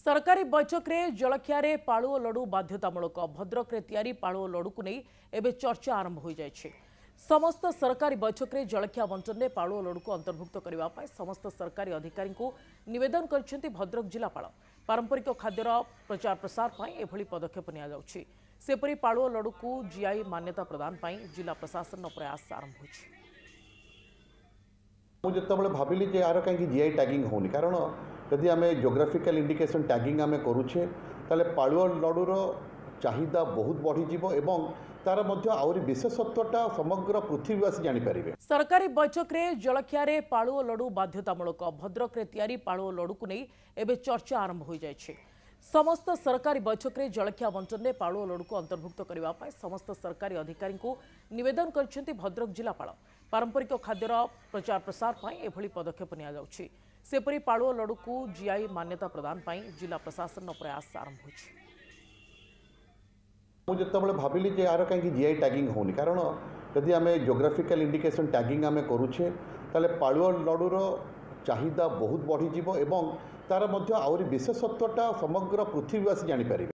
सरकारी बैठक में जलखिया पालु और लडु बाध्यतामूलक भद्रक में तैयारी पालु और लडु को नहीं एवं चर्चा आरंभ हो जाए। समस्त सरकारी बैठक में जलखिया बंटन में पालु और लडु को अंतर्भुक्त करने समस्त सरकारी अधिकारी को निवेदन कर भद्रक जिलापाल। पारंपरिक खाद्यर प्रचार प्रसार पर एभली पदक्षेप निपरी पालु और लडु को जीआई मान्यता प्रदान पर जिला प्रशासन प्रयास आरंभ हो। मुझे भाविली जे यार कहीं जीआई टैगिंग होनी कारण यदि आम जोग्राफिकल इंडिकेशन टैगिंग आम करुचे ताले पालुआ लडुर चाहिदा बहुत बढ़ीज एवं तार आहरी विशेषत्वटा समग्र पृथ्वीवासी जानीपर। सरकारी बैठक में जलखिया पालु और लडु बाध्यतामूलक भद्रक में तैयारी पालु और लडु को नहीं एवं चर्चा आरंभ हो जाए। समस्त सरकारी बैठक में जलखिया बंटन में पालु और लडु को अंतर्भुक्त करने समस्त सरकारी अधिकारी को निवेदन कर भद्रक जिलापाल। पारंपरिक खाद्यर प्रचार प्रसार पर एभली पदक्षेप निपरी पालु और लडु को जीआई मान्यता प्रदान पर जिला प्रशासन प्रयास आरंभ हो। मुझे भाविली जे यार कहीं जीआई टैगिंग होनी कारण यदि आम जोग्राफिकल इंडिकेशन टैगिंग आम करुचे ताले पालुआ लडुर चाहिदा बहुत बढ़ीज एवं तार आहरी विशेषत्वटा समग्र पृथ्वीवासी जानीपर।